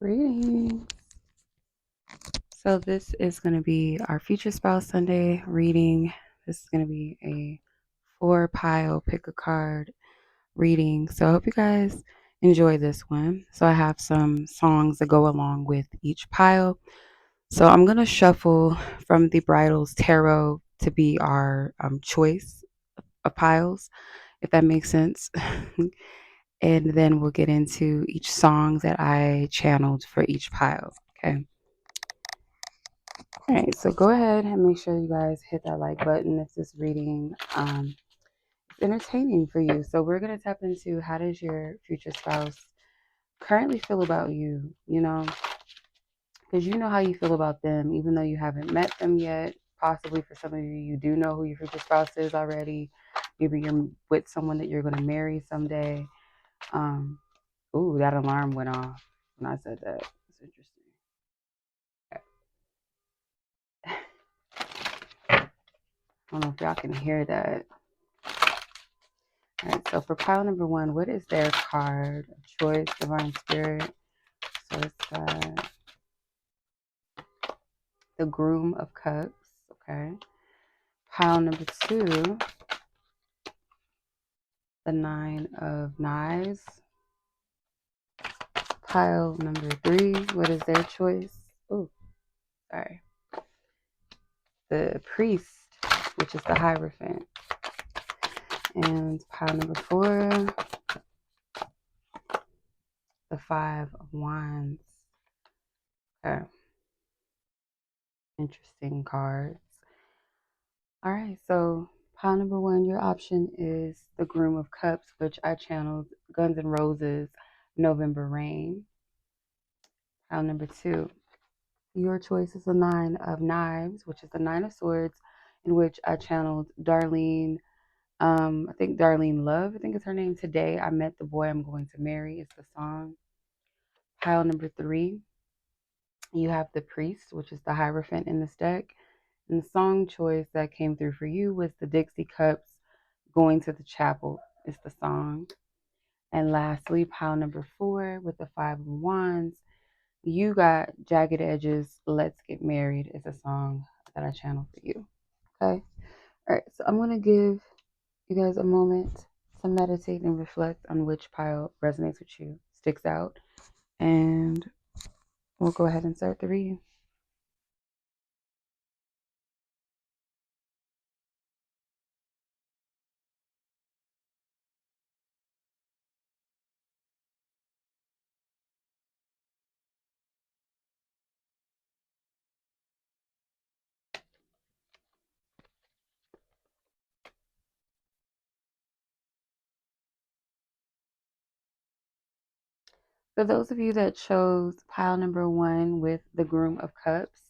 Greetings. So this is going to be our Future Spouse Sunday reading. This is going to be a 4-pile pick a card reading. So I hope you guys enjoy this one. So I have some songs that go along with each pile. So I'm going to shuffle from the Bridal's Tarot to be our choice of piles, if that makes sense. And then we'll get into each song that I channeled for each pile. Okay. All right, so go ahead and make sure you guys hit that like button if this reading is entertaining for you. So we're going to tap into how does your future spouse currently feel about you, because you know how you feel about them, even though you haven't met them yet. Possibly for some of you, you do know who your future spouse is already. Maybe you're with someone that you're going to marry someday. Ooh, that alarm went off when I said that. It's interesting. I don't know if y'all can hear that. All right, so for pile number 1, what is their card of choice, divine spirit? So it's the Groom of Cups, okay. Pile number 2, the 9 of Knives. Pile number 3, what is their choice? Oh, sorry. The Priest, which is the Hierophant. And pile number 4, the 5 of Wands. Okay. Interesting cards. All right, so pile number 1, your option is the Groom of Cups, which I channeled Guns N' Roses, November Rain. Pile number 2, your choice is the 9 of Knives, which is the 9 of Swords, in which I channeled Darlene. I think Darlene Love, I think is her name. Today I Met the Boy I'm Going to Marry is the song. Pile number 3, you have the Priest, which is the Hierophant in this deck. And the song choice that came through for you was the Dixie Cups, Going to the Chapel is the song. And lastly, pile number 4 with the 5 of Wands, you got Jagged Edge's Let's Get Married is a song that I channeled for you. Okay. All right. So I'm going to give you guys a moment to meditate and reflect on which pile resonates with you, sticks out. And we'll go ahead and start the reading. For those of you that chose pile number 1 with the Groom of Cups,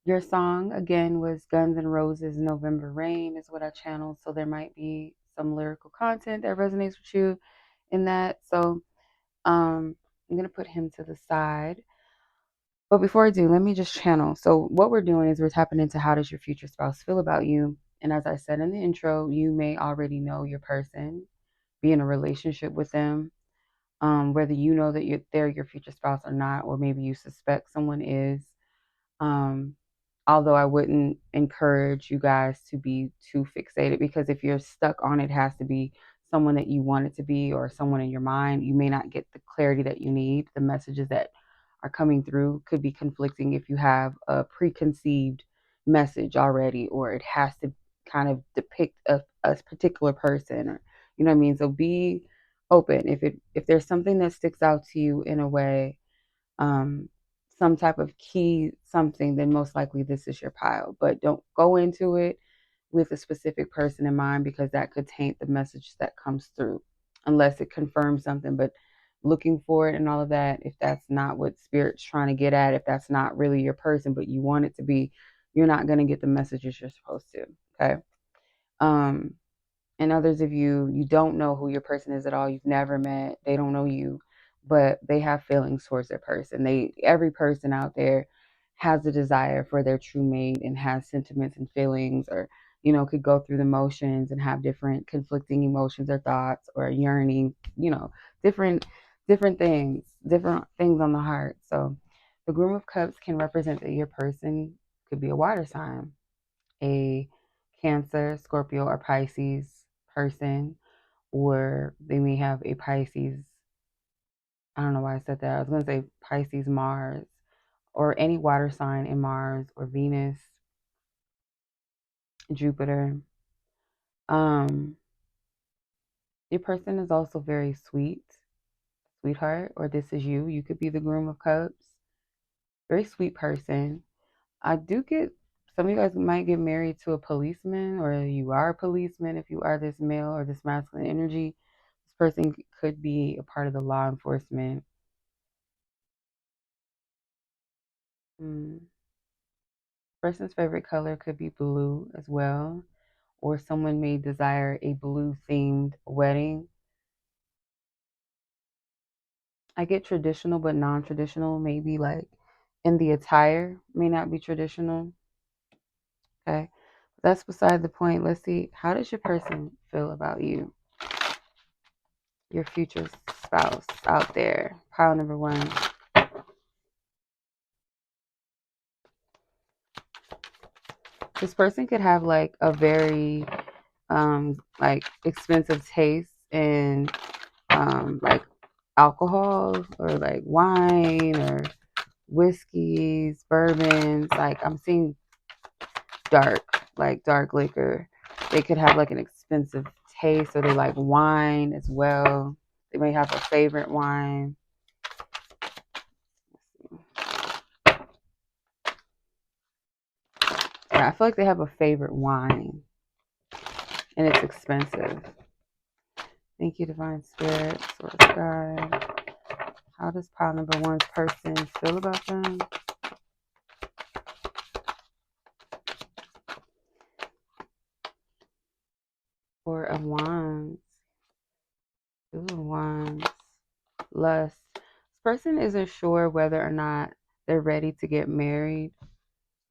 your song, again, was Guns N' Roses, November Rain is what I channeled. So there might be some lyrical content that resonates with you in that. So I'm going to put him to the side. But before I do, let me just channel. So what we're doing is we're tapping into how does your future spouse feel about you? And as I said in the intro, you may already know your person, be in a relationship with them. Whether you know that they're your future spouse or not, or maybe you suspect someone is. Although I wouldn't encourage you guys to be too fixated, because if you're stuck on it has to be someone that you want it to be or someone in your mind, you may not get the clarity that you need. The messages that are coming through could be conflicting if you have a preconceived message already, or it has to kind of depict a particular person, or you know what I mean. So be open. If there's something that sticks out to you in a way, um, some type of key something, then most likely this is your pile. But don't go into it with a specific person in mind, because that could taint the message that comes through, unless it confirms something. But looking for it and all of that, if that's not what spirit's trying to get at, if that's not really your person but you want it to be, you're not going to get the messages you're supposed to. Okay. And others of you don't know who your person is at all. You've never met, they don't know you, but they have feelings towards their person. Every person out there has a desire for their true mate and has sentiments and feelings, or could go through the motions and have different conflicting emotions or thoughts or yearning, different different things on the heart. So the Groom of Cups can represent that your person could be a water sign, a Cancer, Scorpio, or Pisces person, or they may have a Pisces. I don't know why I said that. I was going to say Pisces, Mars, or any water sign in Mars or Venus, Jupiter. Your person is also very sweet, sweetheart, or this is you. You could be the Groom of Cups. Very sweet person. I do get some of you guys might get married to a policeman, or you are a policeman if you are this male or this masculine energy. This person could be a part of the law enforcement. Person's favorite color could be blue as well, or someone may desire a blue themed wedding. I get traditional but non-traditional, maybe like in the attire may not be traditional. Okay, that's beside the point. Let's see, how does your person feel about you, your future spouse out there? Pile number one. This person could have like a very like expensive taste in like alcohol or like wine or whiskeys, bourbons. Like I'm seeing dark liquor. They could have like an expensive taste, or they like wine as well. They may have a favorite wine. Yeah, I feel like they have a favorite wine and it's expensive. Thank you, Divine Spirit, Source God. How does pile number one's person feel about them? Four of Wands. Two of Wands. Lust. This person isn't sure whether or not they're ready to get married.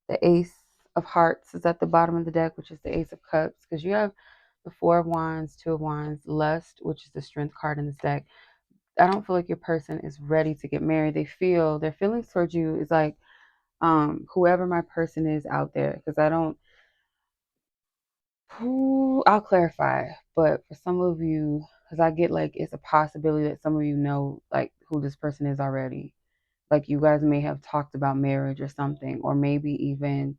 The Ace of Hearts is at the bottom of the deck, which is the Ace of Cups, because you have the Four of Wands, Two of Wands, Lust, which is the Strength card in this deck. I don't feel like your person is ready to get married. They feel their feelings towards you is like whoever my person is out there, because I don't. I'll clarify, but for some of you, because I get like it's a possibility that some of you know like who this person is already. Like you guys may have talked about marriage or something, or maybe even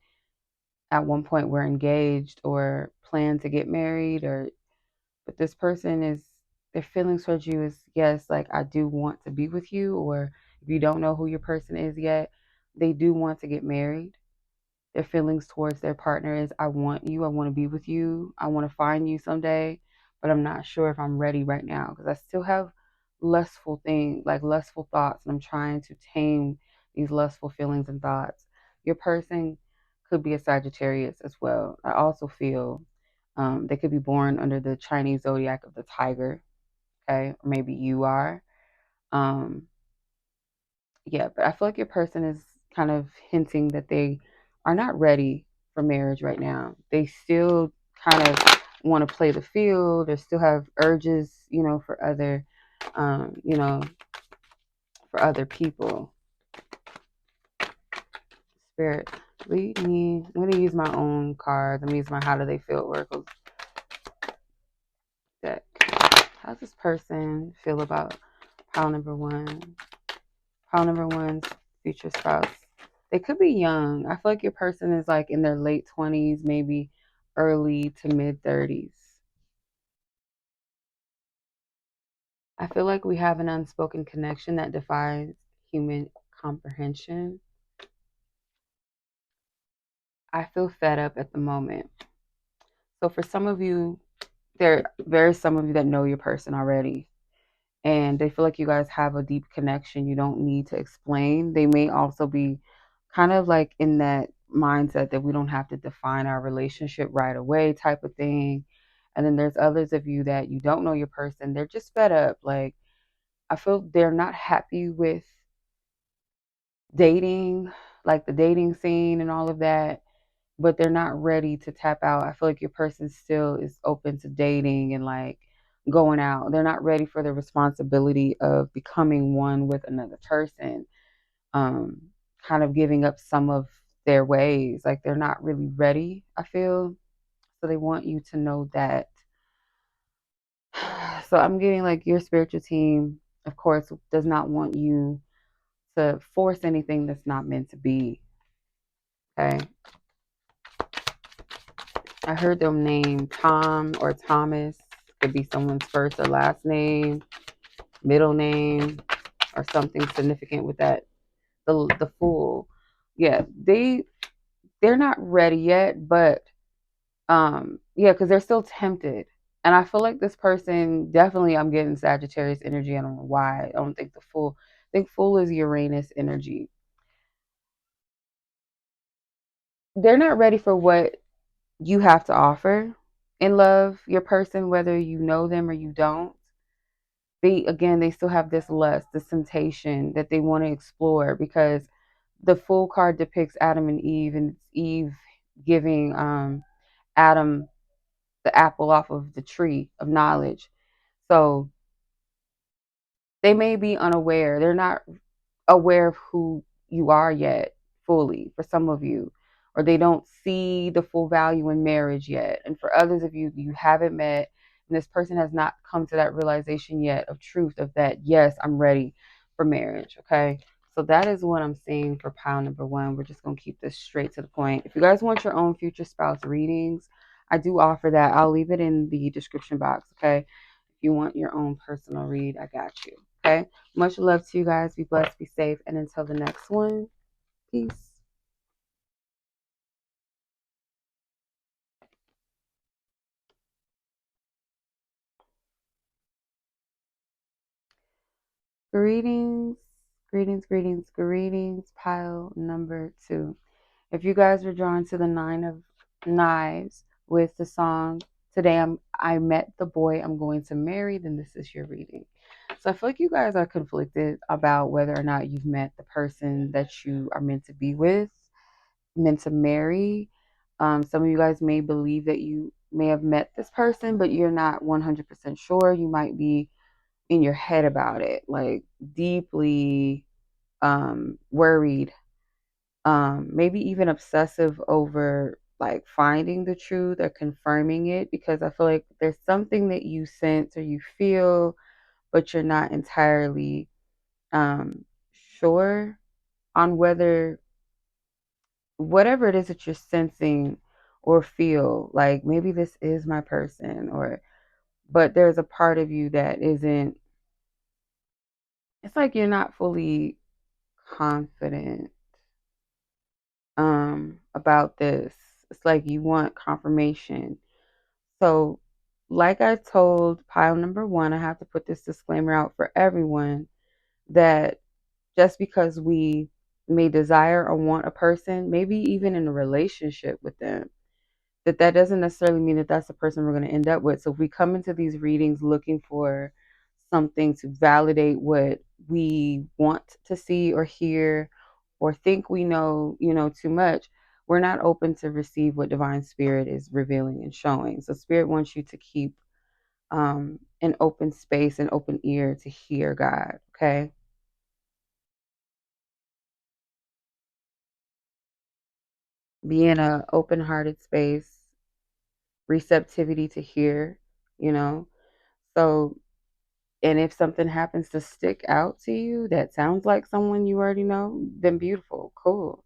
at one point we're engaged or plan to get married, or but this person is their feelings towards you is yes, like I do want to be with you, or if you don't know who your person is yet, they do want to get married. Their feelings towards their partner is I want you, I want to be with you, I want to find you someday, but I'm not sure if I'm ready right now because I still have lustful things, like lustful thoughts, and I'm trying to tame these lustful feelings and thoughts. Your person could be a Sagittarius as well. I also feel they could be born under the Chinese zodiac of the tiger, okay? Or maybe you are. Um, yeah, but I feel like your person is kind of hinting that they are not ready for marriage right now. They still kind of want to play the field or still have urges, for other, for other people. Spirit, lead me. I'm going to use my own card. Let me use my How Do They Feel Oracle deck. How does this person feel about pile number one? Pile number one's future spouse. They could be young. I feel like your person is like in their late 20s, maybe early to mid 30s. I feel like we have an unspoken connection that defies human comprehension. I feel fed up at the moment. So for some of you, there are some of you that know your person already, and they feel like you guys have a deep connection. You don't need to explain. They may also be kind of like in that mindset that we don't have to define our relationship right away type of thing. And then there's others of you that you don't know your person. They're just fed up. Like I feel they're not happy with dating, like the dating scene and all of that, but they're not ready to tap out. I feel like your person still is open to dating and like going out. They're not ready for the responsibility of becoming one with another person, kind of giving up some of their ways. Like they're not really ready, I feel. So they want you to know that. So I'm getting like your spiritual team, of course, does not want you to force anything that's not meant to be. Okay. I heard them name Tom or Thomas. Could be someone's first or last name, middle name, or something significant with that. The fool. Yeah, they're not ready yet, but yeah, because they're still tempted. And I feel like this person, definitely I'm getting Sagittarius energy. I don't know why. I don't think the fool. I think fool is Uranus energy. They're not ready for what you have to offer in love, your person, whether you know them or you don't. They still have this lust, this temptation that they want to explore, because the Fool card depicts Adam and Eve, and it's Eve giving Adam the apple off of the tree of knowledge. So they may be unaware. They're not aware of who you are yet fully for some of you, or they don't see the full value in marriage yet. And for others of you, you haven't met, and this person has not come to that realization yet of truth of that, yes, I'm ready for marriage. Okay. So that is what I'm seeing for pile number one. We're just going to keep this straight to the point. If you guys want your own future spouse readings, I do offer that. I'll leave it in the description box. Okay. If you want your own personal read, I got you. Okay. Much love to you guys. Be blessed, be safe, and until the next one, peace. Greetings, greetings, greetings, greetings. Pile number two. If you guys were drawn to the Nine of Knives with the song "Today I Met the Boy I'm Going to Marry," then this is your reading. So I feel like you guys are conflicted about whether or not you've met the person that you are meant to be with, meant to marry. Some of you guys may believe that you may have met this person, but you're not 100% sure. You might be in your head about it, like deeply worried, maybe even obsessive over like finding the truth or confirming it, because I feel like there's something that you sense or you feel, but you're not entirely sure on whether whatever it is that you're sensing or feel, like maybe this is my person, or but there's a part of you that isn't, it's like you're not fully confident about this. It's like you want confirmation. So like I told pile number one, I have to put this disclaimer out for everyone that just because we may desire or want a person, maybe even in a relationship with them, that doesn't necessarily mean that that's the person we're going to end up with. So if we come into these readings looking for something to validate what we want to see or hear, or think we know, too much, we're not open to receive what divine spirit is revealing and showing. So spirit wants you to keep an open space, an open ear to hear God. Okay. Be in a open-hearted space, receptivity to hear, you know. So, and if something happens to stick out to you that sounds like someone you already know, then beautiful, cool.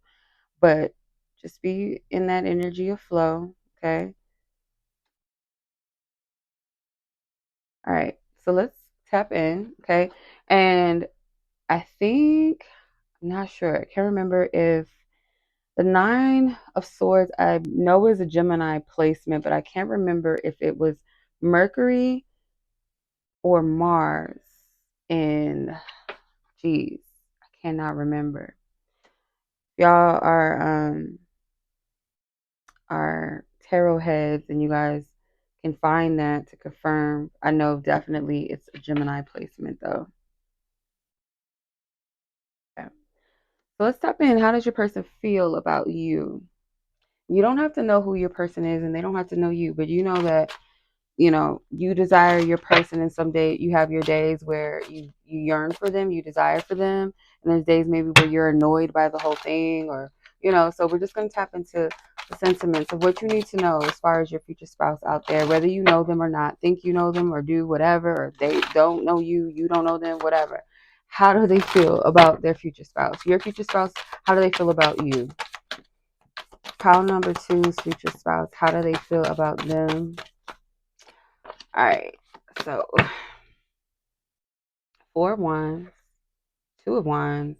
But just be in that energy of flow, okay? All right. So let's tap in, okay? And I think, I'm not sure. I can't remember if the Nine of Swords, I know is a Gemini placement, but I can't remember if it was Mercury or Mars. And geez, I cannot remember. Y'all are tarot heads, and you guys can find that to confirm. I know definitely it's a Gemini placement though. Okay. So let's tap in. How does your person feel about you? You don't have to know who your person is, and they don't have to know you, but you know that you desire your person, and some day you have your days where you yearn for them, you desire for them, and there's days maybe where you're annoyed by the whole thing, or so we're just going to tap into the sentiments of what you need to know as far as your future spouse out there, whether you know them or not, think you know them or do whatever, or they don't know you, you don't know them, whatever. How do they feel about their future spouse? Your future spouse, how do they feel about you? Pile number 2's future spouse, how do they feel about them? All right, so 4 of Wands, 2 of Wands,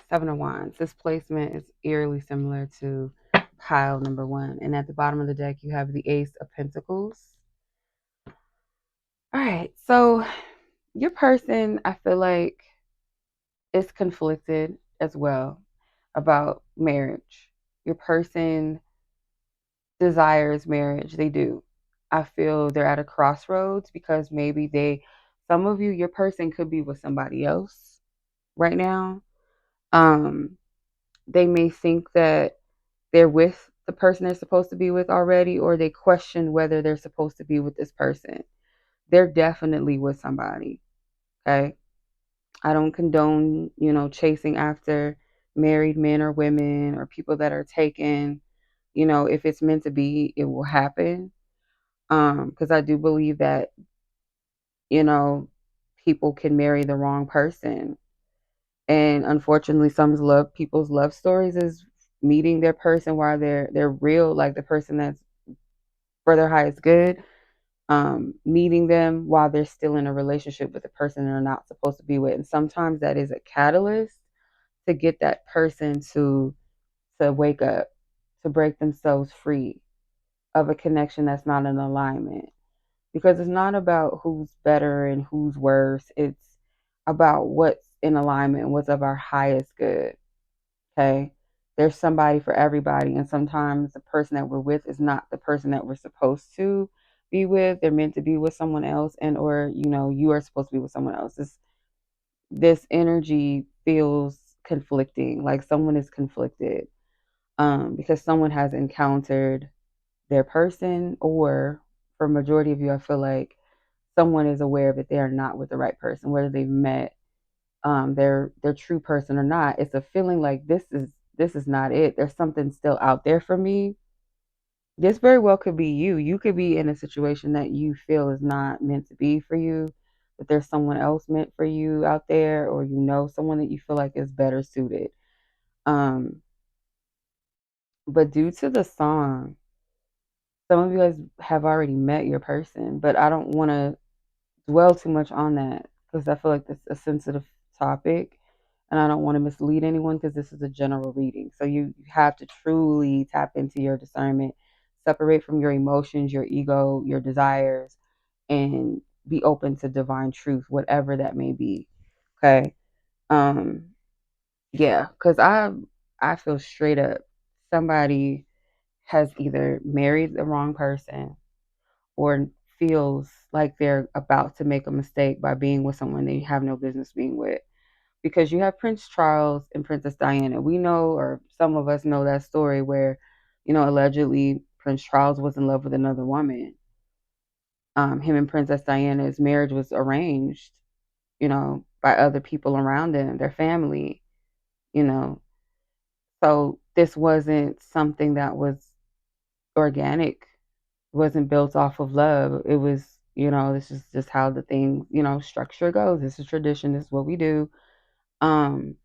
7 of Wands. This placement is eerily similar to pile number 1. And at the bottom of the deck, you have the Ace of Pentacles. All right, so your person, I feel like, is conflicted as well about marriage. Your person desires marriage. They do. I feel they're at a crossroads because maybe some of you, your person could be with somebody else right now. They may think that they're with the person they're supposed to be with already, or they question whether they're supposed to be with this person. They're definitely with somebody. Okay. I don't condone, chasing after married men or women or people that are taken. If it's meant to be, it will happen. Because I do believe that, you know, people can marry the wrong person. And unfortunately, people's love stories is meeting their person while they're real, like the person that's for their highest good, meeting them while they're still in a relationship with the person they're not supposed to be with. And sometimes that is a catalyst to get that person to wake up, to break themselves free of a connection that's not in alignment. Because it's not about who's better and who's worse. It's about what's in alignment and what's of our highest good. Okay. There's somebody for everybody. And sometimes the person that we're with is not the person that we're supposed to be with. They're meant to be with someone else, and or you are supposed to be with someone else. This energy feels conflicting, like someone is conflicted, because someone has encountered their person, or for majority of you, I feel like someone is aware that they are not with the right person, whether they've met their true person or not. It's a feeling like this is not it. There's something still out there for me. This very well could be you. You could be in a situation that you feel is not meant to be for you, but there's someone else meant for you out there, or someone that you feel like is better suited. But due to the song, some of you guys have already met your person, but I don't want to dwell too much on that because I feel like this is a sensitive topic, and I don't want to mislead anyone because this is a general reading. So you have to truly tap into your discernment, separate from your emotions, your ego, your desires, and be open to divine truth, whatever that may be. Okay. Um, yeah, because I feel straight up somebody has either married the wrong person or feels like they're about to make a mistake by being with someone they have no business being with. Because you have Prince Charles and Princess Diana. We know, or some of us know, that story where, allegedly Prince Charles was in love with another woman. Him and Princess Diana's marriage was arranged, by other people around them, their family, you know. So this wasn't something that was organic, wasn't built off of love. It was, this is just how the thing, structure goes. This is tradition. This is what we do. Um,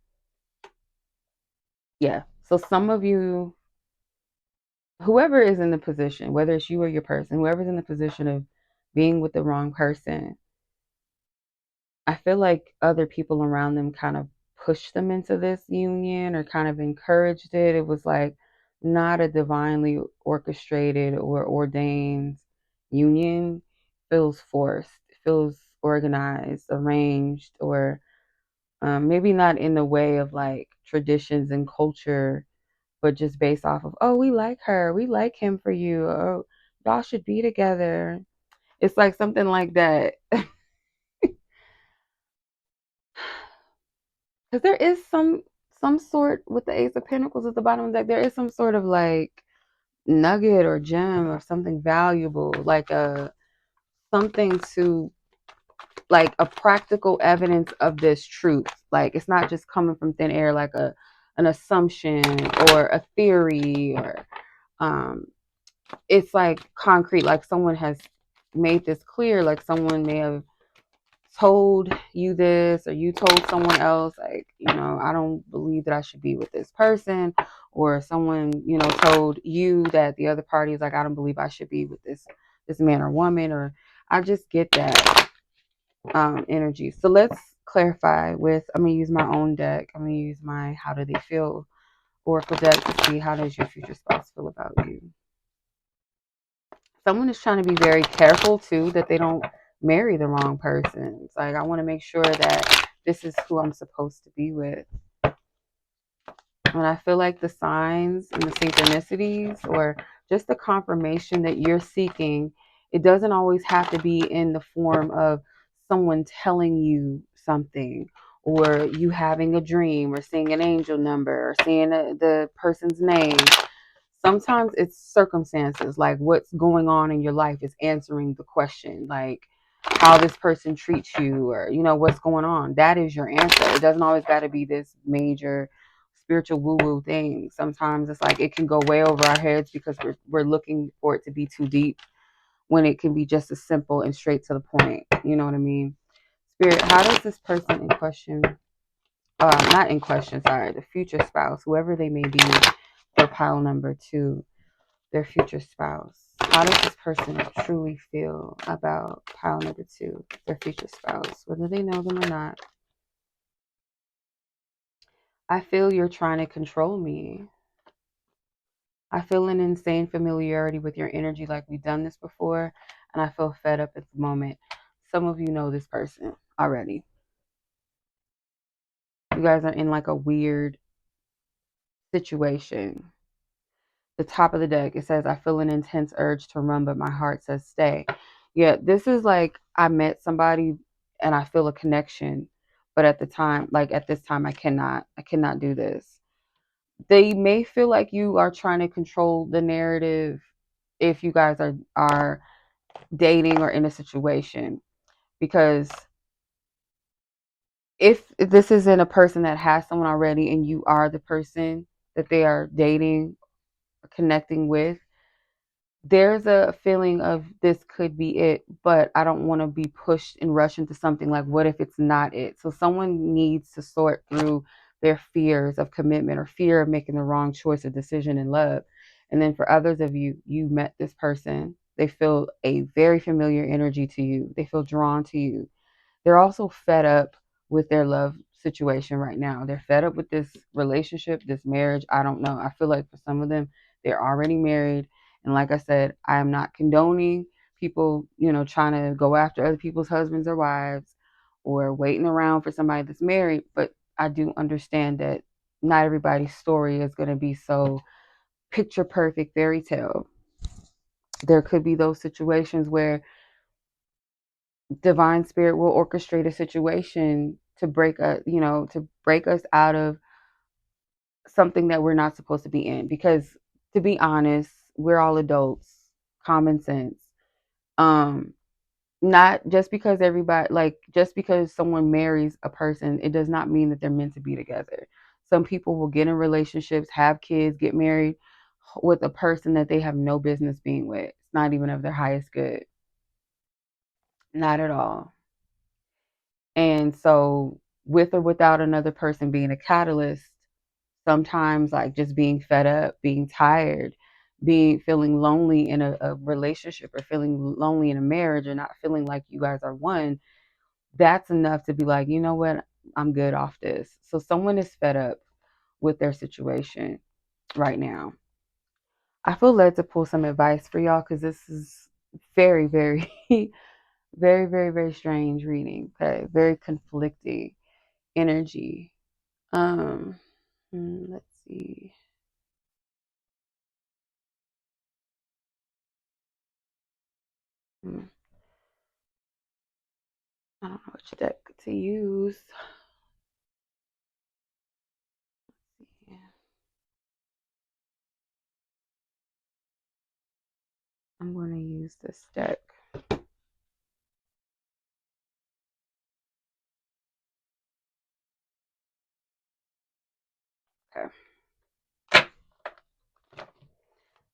yeah. So some of you, whoever is in the position, whether it's you or your person, whoever's in the position of being with the wrong person, I feel like other people around them kind of pushed them into this union or kind of encouraged it. It was like not a divinely orchestrated or ordained union. Feels forced, feels organized, arranged, or maybe not in the way of like traditions and culture, but just based off of, oh, we like her, we like him for you, oh, y'all should be together. It's like something like that. Because there is some sort, with the Ace of Pentacles at the bottom of the deck, there is some sort of like nugget or gem or something valuable, like something to, like, a practical evidence of this truth. Like, it's not just coming from thin air, like an assumption or a theory, or it's like concrete, like someone has made this clear, like someone may have told you this, or you told someone else, like, I don't believe that I should be with this person, or someone, told you that the other party is like, I don't believe I should be with this man or woman, or I just get that energy. So let's clarify with, I'm gonna use my own deck. I'm gonna use my How Do They Feel Oracle deck to see, how does your future spouse feel about you. Someone is trying to be very careful too that they don't marry the wrong person. It's like, I want to make sure that this is who I'm supposed to be with. And I feel like the signs and the synchronicities, or just the confirmation that you're seeking, it doesn't always have to be in the form of someone telling you something, or you having a dream, or seeing an angel number, or seeing the person's name. Sometimes it's circumstances, like what's going on in your life is answering the question, like how this person treats you, or what's going on. That is your answer. It doesn't always got to be this major spiritual woo-woo thing. Sometimes it's like it can go way over our heads because we're looking for it to be too deep, when it can be just as simple and straight to the point. You know what I mean? Spirit, how does this person in question, not in question, sorry, the future spouse, whoever they may be, for pile number 2, their future spouse, how does this person truly feel about pile number 2, their future spouse, whether they know them or not? I feel you're trying to control me. I feel an insane familiarity with your energy, like we've done this before, and I feel fed up at the moment. Some of you know this person already. You guys are in like a weird situation. The top of the deck, it says, I feel an intense urge to run, but my heart says stay. Yeah, this is like, I met somebody and I feel a connection, but at this time, I cannot do this. They may feel like you are trying to control the narrative if you guys are dating or in a situation, because if this isn't a person that has someone already and you are the person that they are dating or connecting with, there's a feeling of this could be it, but I don't want to be pushed and rushed into something. Like, what if it's not it? So someone needs to sort through their fears of commitment, or fear of making the wrong choice or decision in love. And then for others of you, you met this person. They feel a very familiar energy to you. They feel drawn to you. They're also fed up with their love situation right now. They're fed up with this relationship, this marriage. I don't know. I feel like for some of them, they're already married. And like I said, I am not condoning people, trying to go after other people's husbands or wives, or waiting around for somebody that's married. But I do understand that not everybody's story is going to be so picture perfect fairy tale. There could be those situations where divine spirit will orchestrate a situation to break us out of something that we're not supposed to be in. Because, to be honest, we're all adults, common sense. um Not just because just because someone marries a person, it does not mean that they're meant to be together. Some people will get in relationships, have kids, get married with a person that they have no business being with. It's not even of their highest good, not at all. And so, with or without another person being a catalyst, sometimes, like, just being fed up, being tired, feeling lonely in a relationship, or feeling lonely in a marriage, or not feeling like you guys are one, that's enough to be like, you know what, I'm good off this. So someone is fed up with their situation right now. I feel led to pull some advice for y'all, because this is very, very, very, very, very strange reading. Okay, very conflicting energy. Let's see. Hmm, I don't know which deck to use. Yeah. I'm going to use this deck. Okay.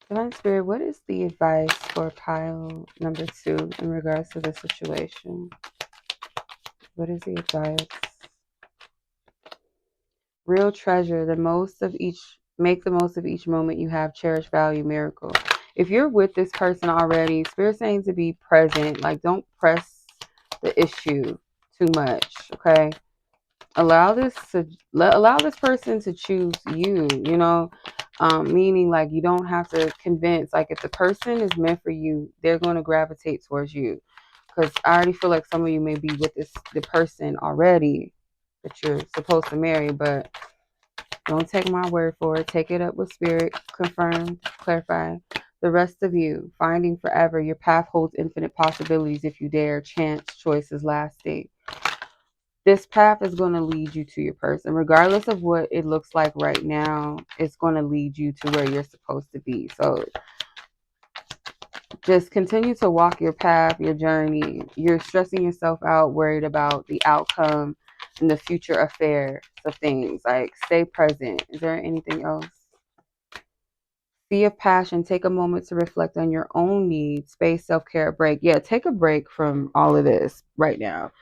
Divine Spirit, what is the advice for pile number 2 in regards to the situation? What is the advice? Real treasure, make the most of each moment you have, cherish, value, miracle. If you're with this person already, Spirit's saying to be present. Like, don't press the issue too much, okay? Allow this person to choose you, meaning like you don't have to convince. Like, if the person is meant for you, they're going to gravitate towards you. Because I already feel like some of you may be with the person already that you're supposed to marry, but don't take my word for it. Take it up with Spirit, confirm, clarify. The rest of you, finding forever, your path holds infinite possibilities if you dare. Chance, choice is lasting. This path is going to lead you to your person. Regardless of what it looks like right now, it's going to lead you to where you're supposed to be. So just continue to walk your path, your journey. You're stressing yourself out, worried about the outcome and the future affairs of things. Like, stay present. Is there anything else? Sea of passion. Take a moment to reflect on your own needs. Space, self-care, break. Yeah, take a break from all of this right now.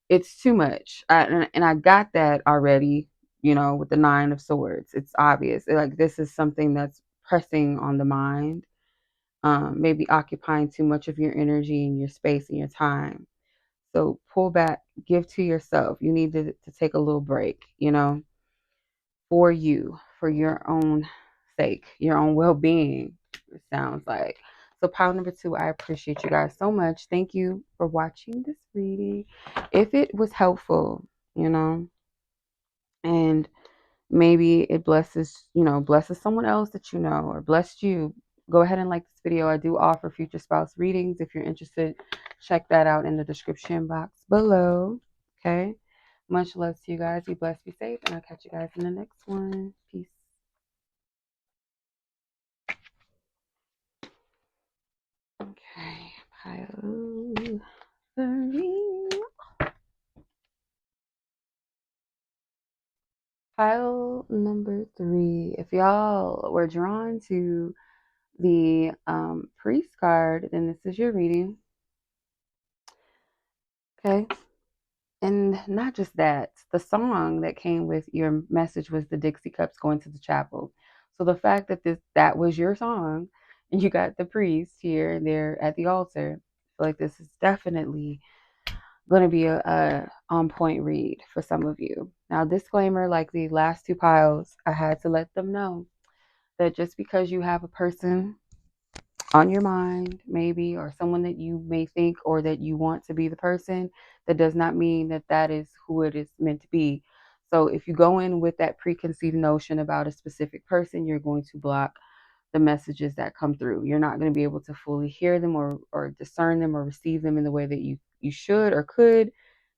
It's too much. And I got that already, with the 9 of Swords. It's obvious. Like, this is something that's pressing on the mind. Maybe occupying too much of your energy and your space and your time. So pull back, give to yourself. You need to take a little break, for you, for your own sake, your own well-being, it sounds like. So pile number 2, I appreciate you guys so much. Thank you for watching this reading. If it was helpful, and maybe it blesses someone else that or blessed you, go ahead and like this video. I do offer future spouse readings. If you're interested, check that out in the description box below. Okay, much love to you guys. Be blessed, be safe, and I'll catch you guys in the next one. Peace. Okay, pile 3. Pile number 3. If y'all were drawn to the priest card, then this is your reading. Okay. And not just that, the song that came with your message was the Dixie Cups Going to the Chapel. So the fact that that was your song and you got the priest here and there at the altar, I feel like this is definitely going to be a on point read for some of you. Now, disclaimer, like the last 2 piles, I had to let them know that just because you have a person on your mind, maybe, or someone that you may think or that you want to be the person, that does not mean that that is who it is meant to be. So if you go in with that preconceived notion about a specific person, you're going to block the messages that come through. You're not going to be able to fully hear them or discern them or receive them in the way that you should or could,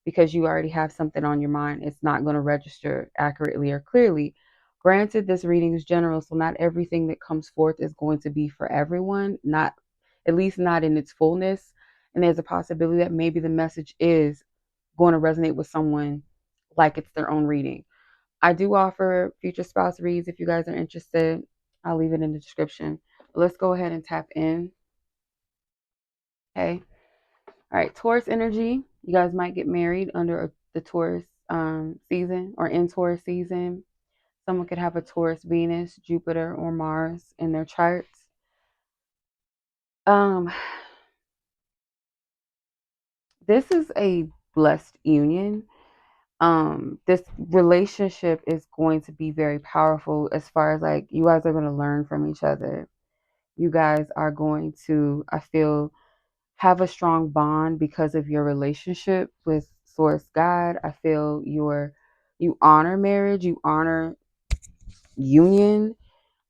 because you already have something on your mind. It's not going to register accurately or clearly. Granted, this reading is general, so not everything that comes forth is going to be for everyone, not at least not in its fullness. And there's a possibility that maybe the message is going to resonate with someone like it's their own reading. I do offer future spouse reads if you guys are interested. I'll leave it in the description. But let's go ahead and tap in. Okay. All right. Taurus energy. You guys might get married under the Taurus season or in Taurus season. Someone could have a Taurus, Venus, Jupiter, or Mars in their charts. This is a blessed union. This relationship is going to be very powerful as far as like you guys are going to learn from each other. You guys are going to, I feel, have a strong bond because of your relationship with Source God. I feel you honor marriage, you honor union.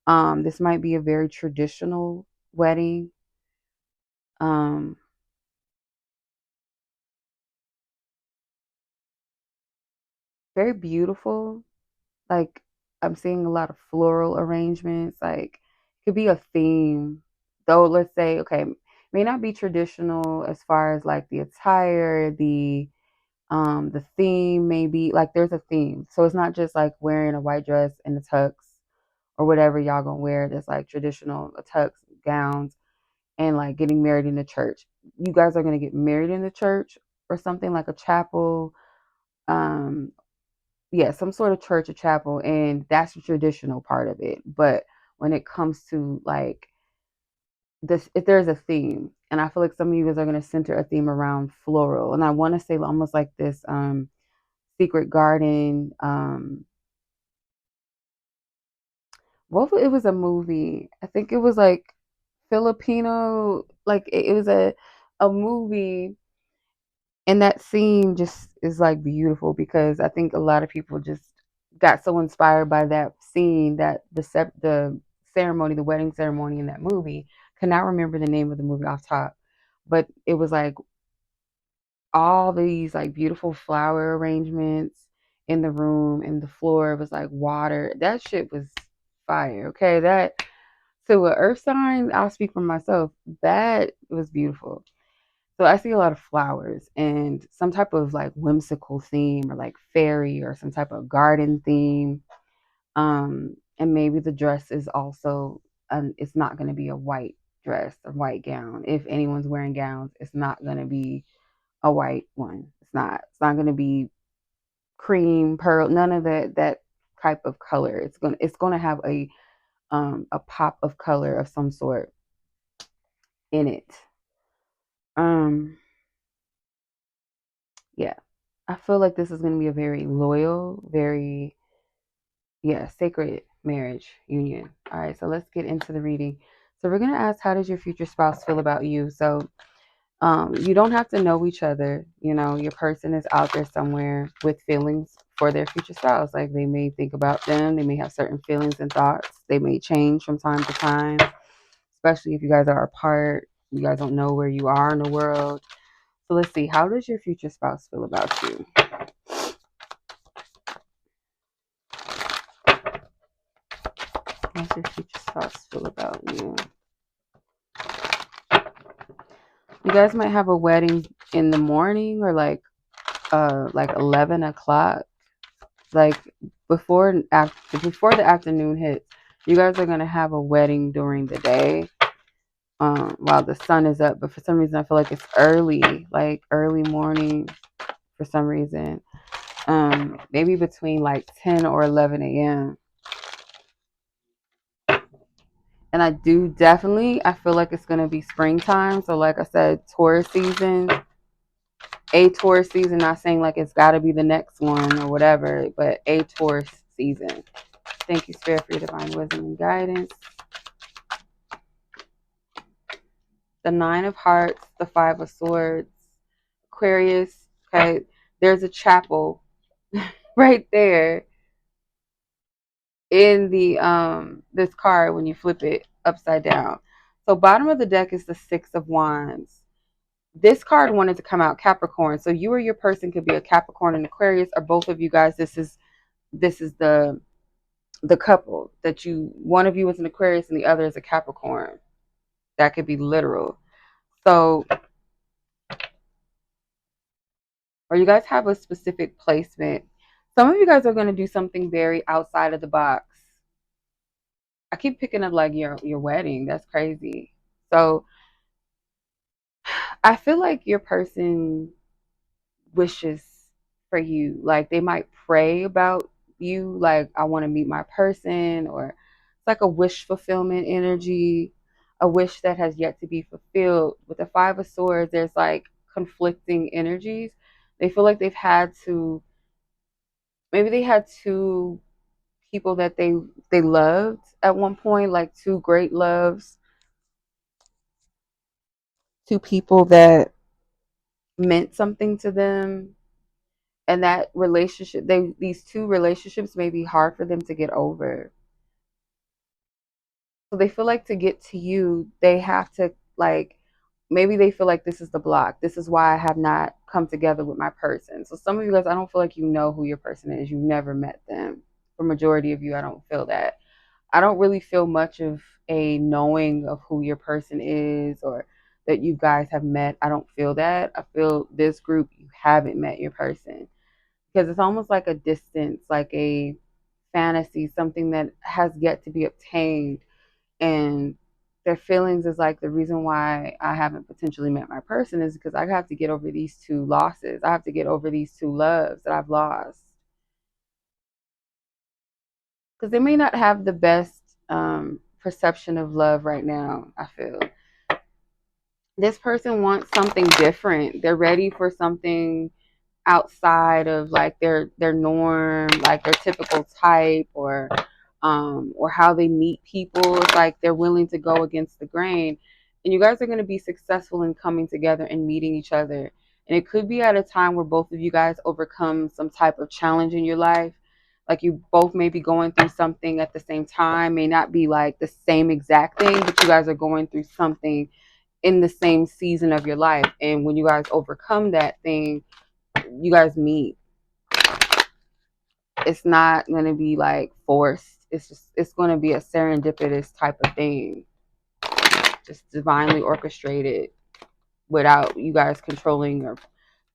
This might be a very traditional wedding. Very beautiful. Like, I'm seeing a lot of floral arrangements. Like, it could be a theme. Though, let's say, okay, may not be traditional as far as like the attire, the The theme may be like there's a theme. So it's not just like wearing a white dress and a tux or whatever y'all gonna wear that's like traditional tux gowns and like getting married in the church. You guys are gonna get married in the church or something like a chapel. Um, yeah, some sort of church or chapel, and that's the traditional part of it. But when it comes to like this, if there's a theme, and I feel like some of you guys are gonna center a theme around floral, and I want to say almost like this secret garden. What it was a movie. I think it was like Filipino. Like it was a movie, and that scene just is like beautiful because I think a lot of people just got so inspired by that scene that the ceremony, the wedding ceremony in that movie. Cannot remember the name of the movie off top, but it was like all these like beautiful flower arrangements in the room, and the floor was like water. That shit was fire. Okay, that to an earth sign, I'll speak for myself. That was beautiful. So I see a lot of flowers and some type of like whimsical theme or like fairy or some type of garden theme. And maybe the dress is also it's not going to be a white dress or white gown. If anyone's wearing gowns, it's not going to be a white one. It's not. It's not going to be cream, pearl, none of that type of color. It's gonna have a pop of color of some sort in it. Um, yeah, I feel like this is gonna be a very loyal, very sacred marriage union. All right, so let's get into the reading. So we're gonna ask, how does your future spouse feel about you? So you don't have to know each other. You know, your person is out there somewhere with feelings for their future spouse. Like they may think about them, they may have certain feelings and thoughts. They may change from time to time, especially if you guys are apart. You guys don't know where you are in the world. So let's see, how does your future spouse feel about you? How does your future spouse feel about you? You guys might have a wedding in the morning or like 11 o'clock. Like before the afternoon hits, you guys are gonna have a wedding during the day, while the sun is up. But for some reason, I feel like it's early, like early morning. For some reason, maybe between like 10 or 11 a.m. And I feel like it's gonna be springtime. So like I said, Taurus season, a Taurus season. Not saying like it's got to be the next one or whatever, but a Taurus season. Thank you, Spirit, for your divine wisdom and guidance. The Nine of Hearts, the Five of Swords, Aquarius. Okay, there's a chapel right there in the this card when you flip it upside down. So bottom of the deck is the Six of Wands. This card wanted to come out Capricorn. So you or your person could be a Capricorn and Aquarius, or both of you guys. This is the couple that one of you is an Aquarius and the other is a Capricorn. That could be literal. So, or you guys have a specific placement. Some of you guys are going to do something very outside of the box. I keep picking up like your wedding. That's crazy. So I feel like your person wishes for you. Like they might pray about you, like I want to meet my person, or it's like a wish fulfillment energy, a wish that has yet to be fulfilled. With the Five of Swords, there's like conflicting energies. They feel like maybe they had two people that they loved at one point, like two great loves, two people that meant something to them, and that relationship, these two relationships may be hard for them to get over. So they feel like to get to you, they have to like, maybe they feel like this is the block. This is why I have not come together with my person. So some of you guys, I don't feel like you know who your person is. You've never met them. For majority of you, I don't feel that. I don't really feel much of a knowing of who your person is, or that you guys have met. I don't feel that. I feel this group, you haven't met your person, because it's almost like a distance, like a fantasy, something that has yet to be obtained. And their feelings is like the reason why I haven't potentially met my person is because I have to get over these two losses. I have to get over these two loves that I've lost. Because they may not have the best perception of love right now, I feel. This person wants something different. They're ready for something outside of like their norm, like their typical type, or how they meet people. It's like they're willing to go against the grain. And you guys are going to be successful in coming together and meeting each other. And it could be at a time where both of you guys overcome some type of challenge in your life. Like you both may be going through something at the same time, may not be like the same exact thing, but you guys are going through something in the same season of your life. And when you guys overcome that thing, you guys meet. It's not going to be like forced. It's going to be a serendipitous type of thing, just divinely orchestrated without you guys controlling or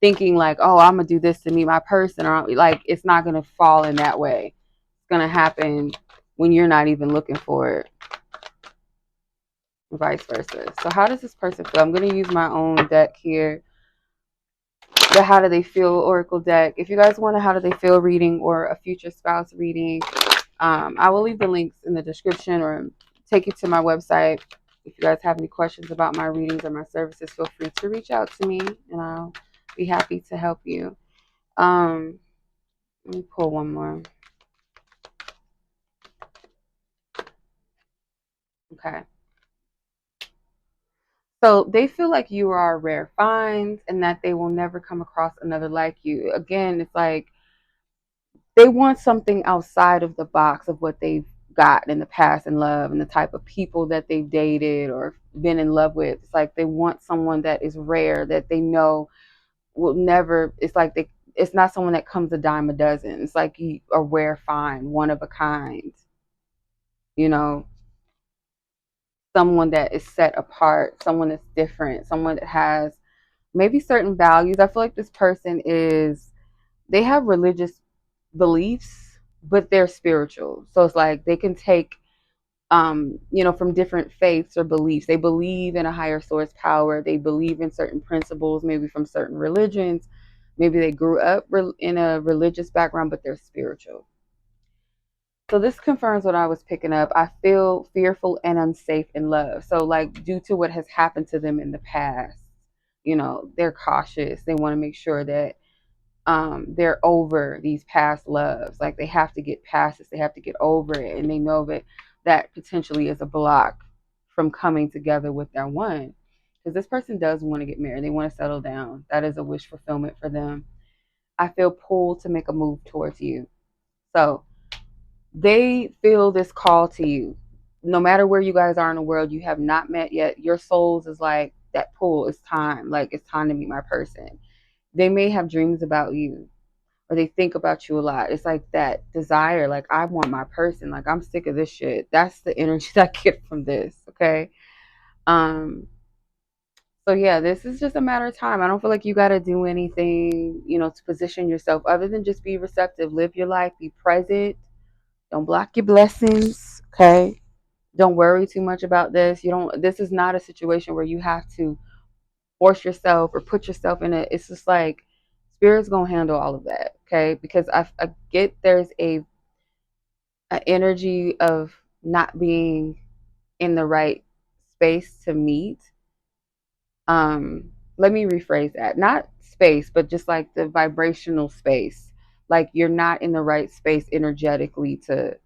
thinking like, oh, I'm gonna do this to meet my person, or like it's not going to fall in that way. It's going to happen when you're not even looking for it, vice versa. So how does this person feel? I'm going to use my own deck here, the How Do They Feel Oracle deck. If you guys want a How Do They Feel reading or a future spouse reading, I will leave the links in the description or take you to my website. If you guys have any questions about my readings or my services, feel free to reach out to me and I'll be happy to help you. Let me pull one more. Okay. So they feel like you are a rare find and that they will never come across another like you. Again, it's like they want something outside of the box of what they've got in the past in love and the type of people that they've dated or been in love with. It's like they want someone that is rare, that they know will never, it's not someone that comes a dime a dozen. It's like a rare find, one of a kind, you know, someone that is set apart, someone that's different, someone that has maybe certain values. I feel like this person they have religious beliefs, but they're spiritual. So it's like they can take, from different faiths or beliefs. They believe in a higher source power. They believe in certain principles, maybe from certain religions. Maybe they grew up in a religious background, but they're spiritual. So this confirms what I was picking up. I feel fearful and unsafe in love. So like due to what has happened to them in the past, they're cautious. They want to make sure that they're over these past loves. Like they have to get past this, they have to get over it, and they know that potentially is a block from coming together with their one. Because this person does want to get married, they want to settle down. That is a wish fulfillment for them. I feel pulled to make a move towards you. So they feel this call to you. No matter where you guys are in the world, you have not met yet. Your souls is like that pull. It's time. Like it's time to meet my person. They may have dreams about you, or they think about you a lot. It's like that desire, like I want my person, like I'm sick of this shit. That's the energy that I get from this. Okay. So yeah, this is just a matter of time. I don't feel like you got to do anything, to position yourself other than just be receptive, live your life, be present. Don't block your blessings. Okay. Don't worry too much about this. This is not a situation where you have to force yourself or put yourself in it. It's just like spirit's gonna handle all of that. Okay. Because I get there's a energy of not being in the right space to meet. Let me rephrase that. Not space, but just like the vibrational space. Like you're not in the right space energetically to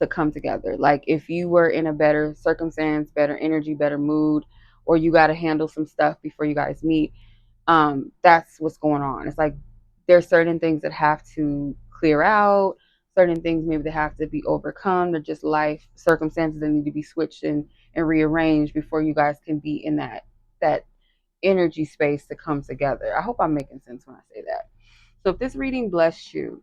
come together. Like if you were in a better circumstance, better energy, better mood, or you got to handle some stuff before you guys meet, that's what's going on. It's like there's certain things that have to clear out, certain things maybe that have to be overcome. They're just life circumstances that need to be switched and rearranged before you guys can be in that energy space to come together. I hope I'm making sense when I say that. So if this reading blessed you,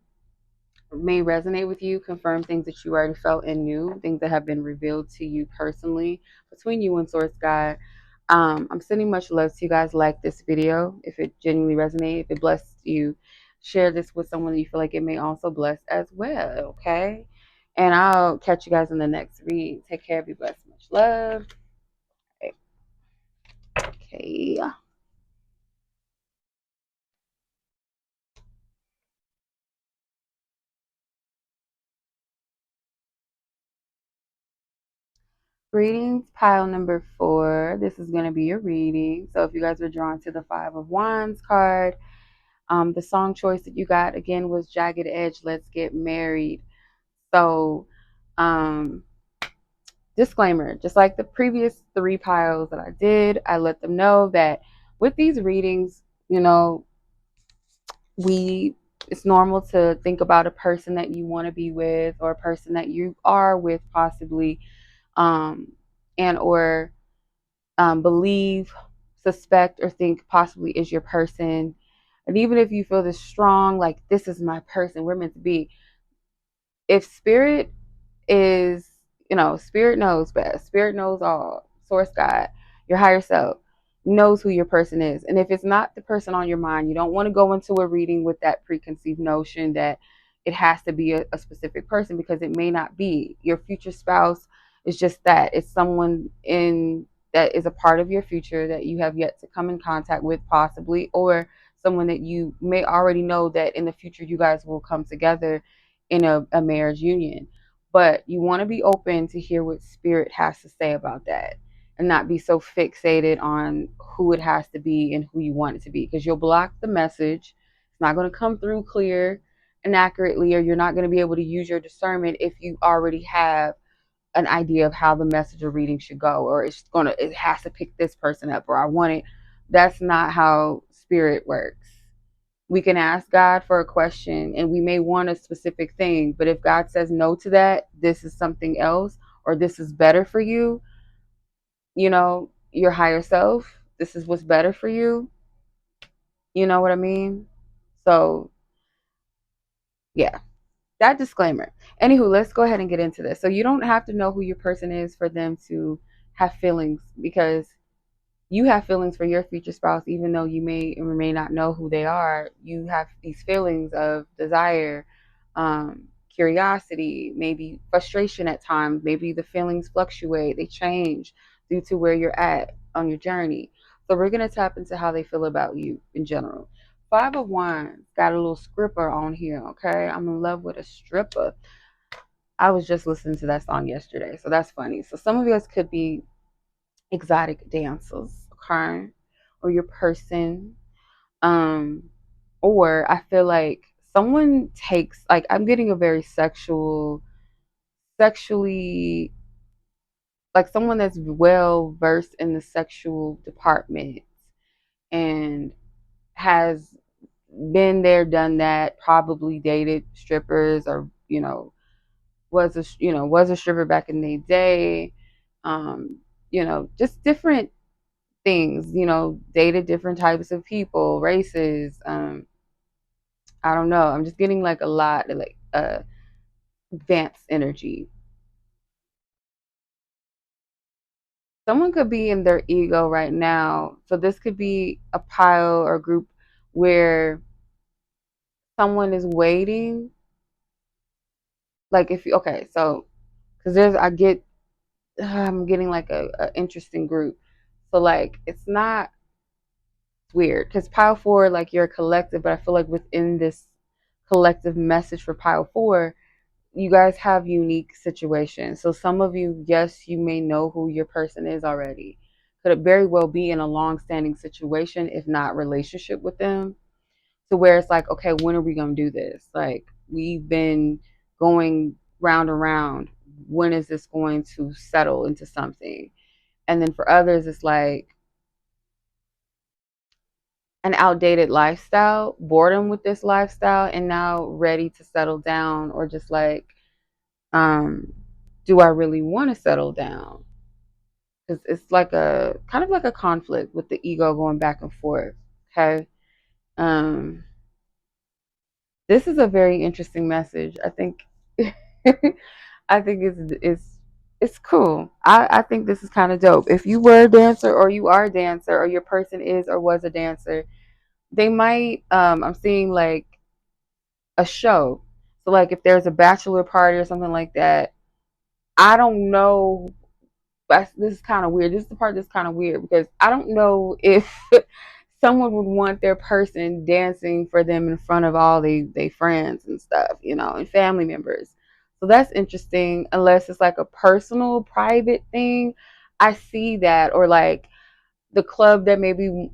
may resonate with you, confirm things that you already felt and knew, things that have been revealed to you personally between you and Source God, I'm sending much love to you guys. Like this video if it genuinely resonated, if it blessed you. Share this with someone that you feel like it may also bless as well, okay? And I'll catch you guys in the next read. Take care, be blessed, much love. Okay. Greetings, pile number 4. This is going to be your reading. So if you guys were drawn to the 5 of Wands card, the song choice that you got again was Jagged Edge, Let's Get Married. So, disclaimer, just like the previous 3 piles that I did, I let them know that with these readings, you know, it's normal to think about a person that you want to be with or a person that you are with possibly, and or believe, suspect, or think possibly is your person. And even if you feel this strong, like this is my person, we're meant to be. If spirit is, spirit knows best. Spirit knows all. Source God, your higher self, knows who your person is. And if it's not the person on your mind, you don't want to go into a reading with that preconceived notion that it has to be a specific person, because it may not be. Your future spouse is just that. It's someone in that is a part of your future that you have yet to come in contact with, possibly, or someone that you may already know that in the future you guys will come together in a marriage union. But you want to be open to hear what spirit has to say about that, and not be so fixated on who it has to be and who you want it to be, because you'll block the message. It's not going to come through clear and accurately, or you're not going to be able to use your discernment if you already have an idea of how the message or reading should go, or it has to pick this person up, or I want it. That's not how spirit works. We can ask God for a question and we may want a specific thing, but if God says no to that, this is something else, or this is better for you, your higher self, this is what's better for you. You know what I mean? So, yeah, that disclaimer. Anywho, let's go ahead and get into this. So, you don't have to know who your person is for them to have feelings, because you have feelings for your future spouse, even though you may or may not know who they are. You have these feelings of desire, curiosity, maybe frustration at times. Maybe the feelings fluctuate, they change due to where you're at on your journey. So we're going to tap into how they feel about you in general. 5 of Wands got a little stripper on here, okay? I'm in love with a stripper. I was just listening to that song yesterday, so that's funny. So some of you guys could be exotic dancers, okay, or your person, um, or I feel like someone takes, like, I'm getting a very sexually, like someone that's well versed in the sexual department and has been there, done that, probably dated strippers, or was a stripper back in the day, just different things, dated different types of people, races. I don't know. I'm just getting like a lot of like advanced energy. Someone could be in their ego right now. So this could be a pile or group where someone is waiting. Like if you, okay, so because I'm getting like a interesting group. So like it's not weird, because pile 4, like you're a collective, but I feel like within this collective message for pile 4, you guys have unique situations. So some of you, yes, you may know who your person is already. Could very well be in a long-standing situation, if not relationship with them, to where it's like, okay, when are we gonna do this? Like, we've been going round and round. When is this going to settle into something? And then for others, it's like an outdated lifestyle, boredom with this lifestyle, and now ready to settle down, or just like, do I really want to settle down? Because it's like a kind of like a conflict with the ego going back and forth. Okay. Um, this is a very interesting message. I think I think it's it's cool. I think this is kind of dope. If you were a dancer or you are a dancer or your person is or was a dancer, they might I'm seeing like a show. So like if there's a bachelor party or something like that, I don't know. This is kind of weird. This is the part that's kind of weird because I don't know if someone would want their person dancing for them in front of all they friends and stuff, and family members. So that's interesting, unless it's like a personal, private thing. I see that, or like the club that maybe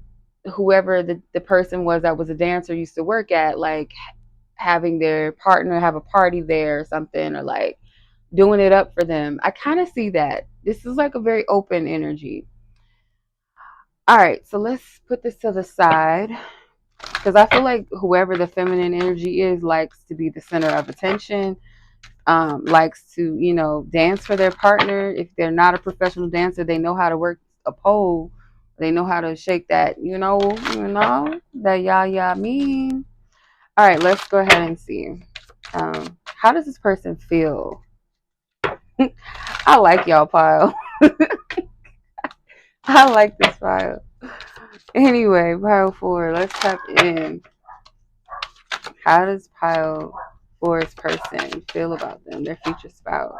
whoever the person was that was a dancer used to work at, like having their partner have a party there or something, or like doing it up for them. I kind of see that. This is like a very open energy. All right, so let's put this to the side because I feel like whoever the feminine energy is likes to be the center of attention, likes to, dance for their partner. If they're not a professional dancer, they know how to work a pole. They know how to shake that, that ya mean. All right, let's go ahead and see. How does this person feel? I like y'all pile. I like this pile. Anyway, pile 4. Let's tap in. How does pile 4's person feel about them, their future spouse?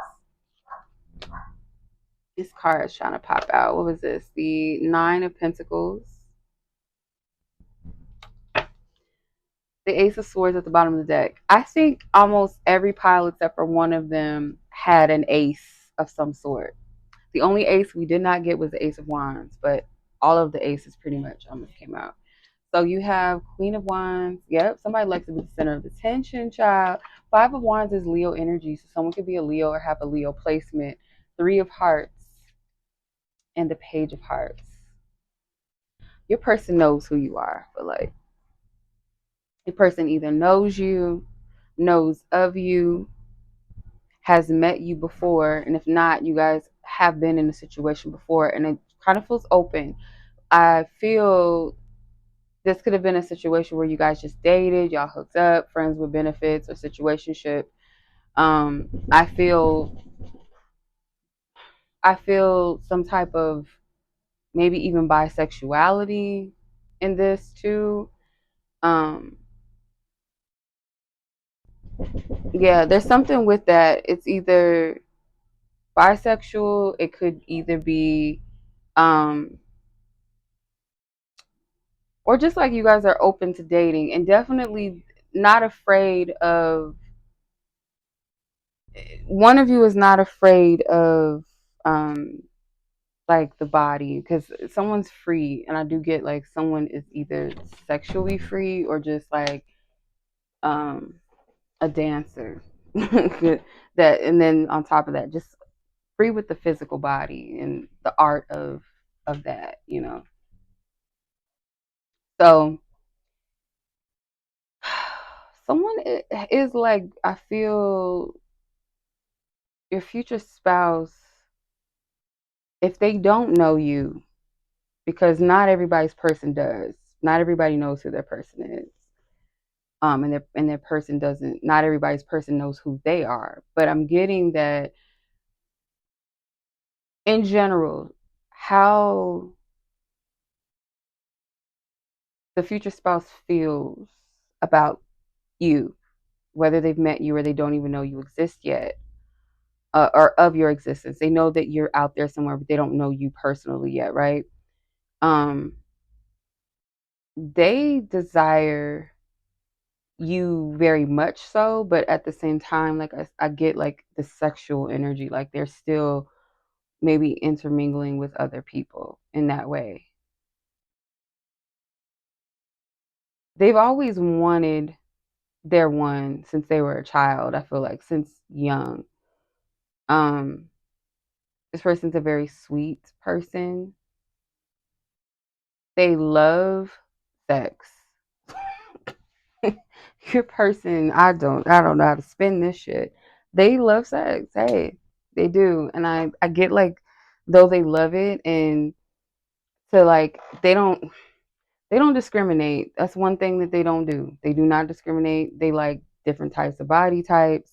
This card is trying to pop out. What was this? The 9 of Pentacles. The Ace of Swords at the bottom of the deck. I think almost every pile except for one of them had an ace of some sort. The only ace we did not get was the Ace of Wands, but all of the aces pretty much almost came out. So you have Queen of Wands. Yep, somebody likes to be the center of attention, child. 5 of Wands is Leo energy, so someone could be a Leo or have a Leo placement. 3 of Hearts and the Page of Hearts. Your person knows who you are, but like your person either knows you, knows of you, has met you before, and if not, you guys have been in a situation before, and it kind of feels open. I feel this could have been a situation where you guys just dated, y'all hooked up, friends with benefits, or situationship. I feel some type of maybe even bisexuality in this too. Um, yeah, there's something with that. It's either bisexual, it could either be, or just like you guys are open to dating and definitely not afraid of, one of you is not afraid of, um, like the body, because someone's free, and I do get like someone is either sexually free or just like um a dancer that, and then on top of that just free with the physical body and the art of that. So someone is like, I feel your future spouse, if they don't know you, because not everybody's person does, not everybody knows who their person is, and their person doesn't, not everybody's person knows who they are, but I'm getting that in general, how the future spouse feels about you, whether they've met you or they don't even know you exist yet, or of your existence. They know that you're out there somewhere, but they don't know you personally yet, right? um they desire you very much so, but at the same time, like I get like the sexual energy, like they're still maybe intermingling with other people in that way. They've always wanted their one since they were a child. I feel like since young. um this person's a very sweet person. They love sex. Your person, I don't know how to spin this shit. They love sex. Hey, they do. And I get like, though they love it, and to like they don't discriminate. That's one thing that they don't do. They do not discriminate. They like different types of body types.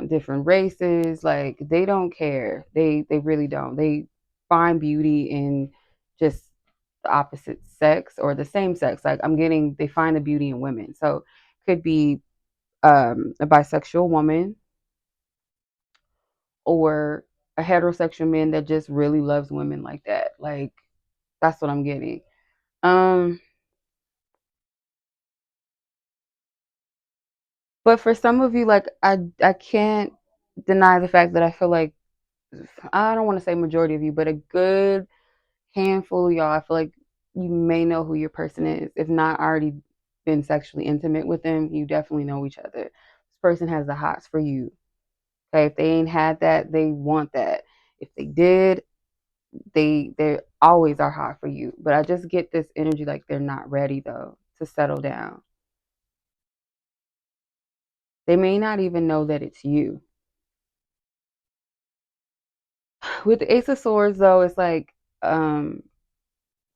different races. Like, they don't care. They really don't. They find beauty in just the opposite sex or the same sex. Like, they find the beauty in women. So could be a bisexual woman or a heterosexual man that just really loves women like that. Like, that's what I'm getting. Um, but for some of you, like, I can't deny the fact that I feel like, I don't want to say majority of you, but a good handful of y'all, I feel like you may know who your person is. If not already been sexually intimate with them, you definitely know each other. This person has the hots for you. Okay, if they ain't had that, they want that. If they did, they always are hot for you. But I just get this energy like they're not ready though to settle down. They may not even know that it's you. With the Ace of Swords though, it's like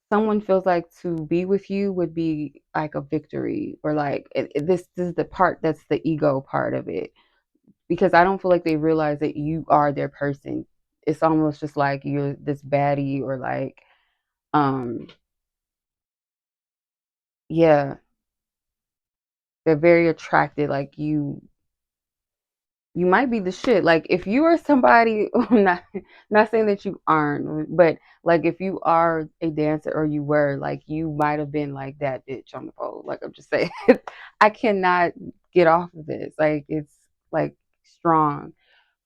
someone feels like to be with you would be like a victory, or like this is the part that's the ego part of it, because I don't feel like they realize that you are their person. It's almost just like you're this baddie, or like um yeah, they're very attracted. Like, you might be the shit. Like, if you are somebody, not saying that you aren't, but like if you are a dancer, or you were, like, you might have been like that bitch on the pole. Like, I'm just saying, I cannot get off of this. Like, it's like strong.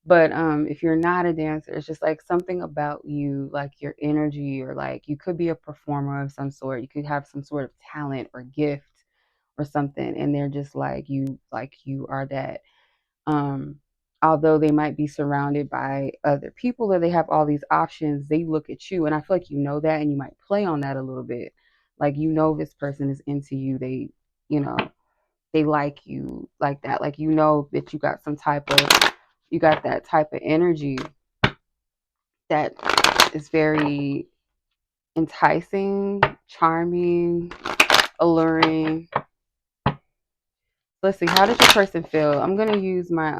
But if you're not a dancer, it's just like something about you, like your energy, or like you could be a performer of some sort. You could have some sort of talent or gift or something, and they're just like you are that. um, Although they might be surrounded by other people, or they have all these options, they look at you, and I feel like you know that, and you might play on that a little bit. Like, this person is into you. You know, they like you like that. Like, that you got that type of energy that is very enticing, charming, alluring. Let's see, how does your person feel? I'm gonna use my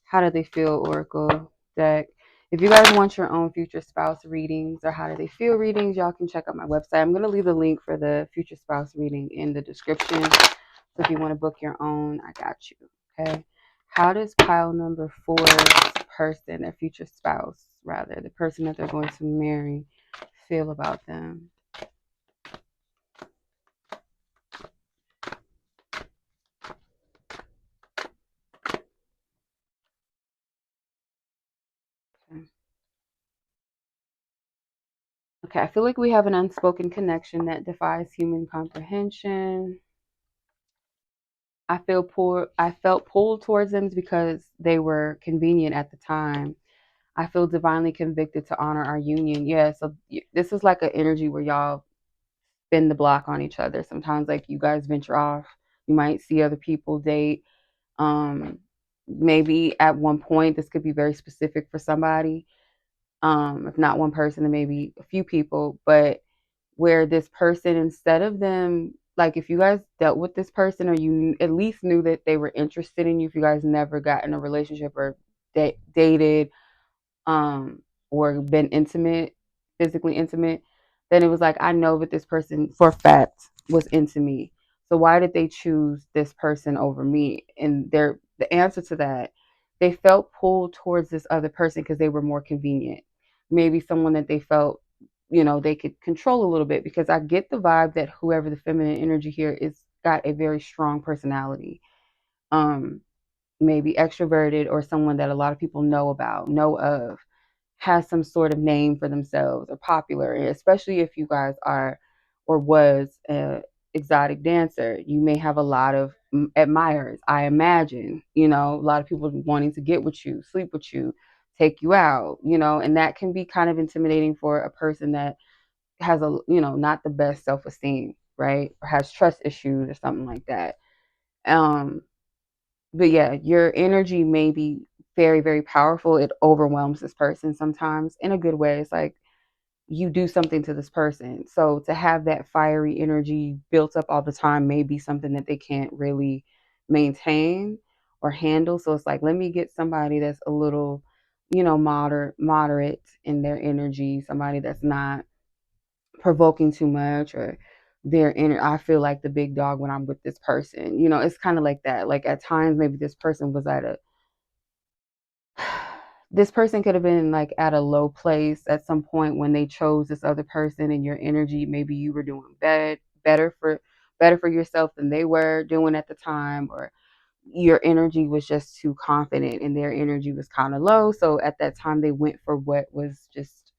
How Do They Feel Oracle deck. If you guys want your own future spouse readings or how do they feel readings, y'all can check out my website. I'm going to leave the link for the future spouse reading in the description. So if you want to book your own, I got you. Okay. How does pile number 4's person, their future spouse, rather, the person that they're going to marry, feel about them? Okay. Okay, I feel like we have an unspoken connection that defies human comprehension. I felt pulled towards them because they were convenient at the time. I feel divinely convicted to honor our union. Yeah, so this is like an energy where y'all spin the block on each other. Sometimes, like, you guys venture off. You might see other people date. Um, Maybe at one point, this could be very specific for somebody. If not one person, then maybe a few people. But where this person, instead of them, like, if you guys dealt with this person, or you at least knew that they were interested in you, if you guys never got in a relationship or dated, or been intimate, physically intimate, then it was like, I know that this person for a fact was into me. So why did they choose this person over me? And the answer to that, they felt pulled towards this other person because they were more convenient. Maybe someone that they felt, they could control a little bit, because I get the vibe that whoever the feminine energy here is got a very strong personality. Um, Maybe extroverted, or someone that a lot of people know of, has some sort of name for themselves, or popular, especially if you guys are or was a exotic dancer. You may have a lot of admirers, I imagine, a lot of people wanting to get with you, sleep with you, take you out, and that can be kind of intimidating for a person that has not the best self-esteem, right? Or has trust issues or something like that. um but yeah, your energy may be very, very powerful. It overwhelms this person sometimes in a good way. It's like you do something to this person. So to have that fiery energy built up all the time may be something that they can't really maintain, or handle. So it's like, let me get somebody that's a little, moderate in their energy, somebody that's not provoking too much, or I feel like the big dog when I'm with this person. It's kind of like that. Like at times maybe this person was at a this person could have been like at a low place at some point when they chose this other person, and your energy, maybe you were doing better for yourself than they were doing at the time, or your energy was just too confident and their energy was kind of low. So at that time they went for what was just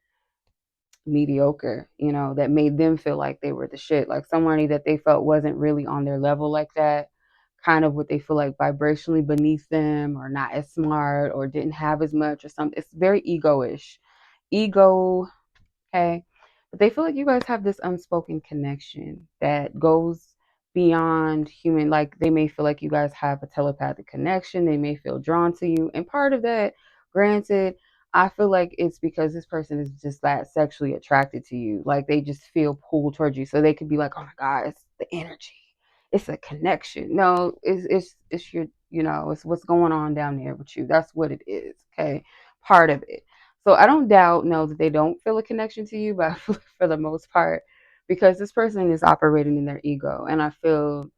mediocre, that made them feel like they were the shit. Like somebody that they felt wasn't really on their level like that, kind of what they feel like vibrationally beneath them, or not as smart, or didn't have as much, or something. It's very ego-ish. Ego, okay? But they feel like you guys have this unspoken connection that goes beyond human. Like they may feel like you guys have a telepathic connection. They may feel drawn to you. And part of that, granted, I feel like it's because this person is just that sexually attracted to you. Like they just feel pulled towards you. So they could be like, oh my God, it's the energy. It's a connection. No, it's your, it's what's going on down there with you. That's what it is. Okay. Part of it. So I don't know that they don't feel a connection to you, but I feel for the most part, because this person is operating in their ego. And I feel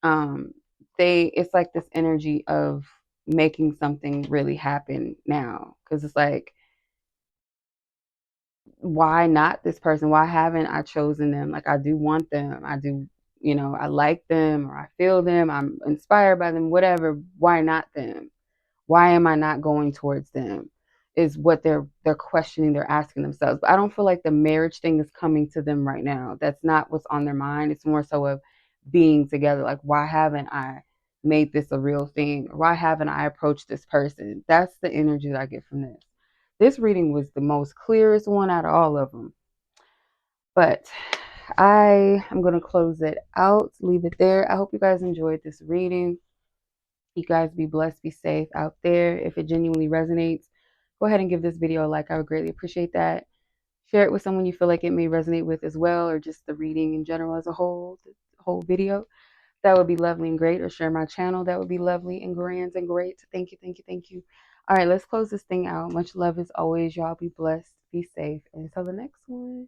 um it's like this energy of making something really happen now. Because it's like, why not this person? Why haven't I chosen them? Like I do want them. I do, I like them, or I feel them. I'm inspired by them, whatever. Why not them? Why am I not going towards them? Is what they're questioning, they're asking themselves. But I don't feel like the marriage thing is coming to them right now. That's not what's on their mind. It's more so of being together. Like, why haven't I made this a real thing? Why haven't I approached this person? That's the energy that I get from this. This reading was the most clearest one out of all of them. But I am going to close it out, leave it there. I hope you guys enjoyed this reading. You guys be blessed, be safe out there. If it genuinely resonates, go ahead and give this video a like. I would greatly appreciate that. Share it with someone you feel like it may resonate with as well, or just the reading in general as a whole, the whole video. That would be lovely and great. Or share my channel. That would be lovely and grand and great. Thank you, thank you, thank you. All right, let's close this thing out. Much love as always. Y'all be blessed, be safe. And until the next one.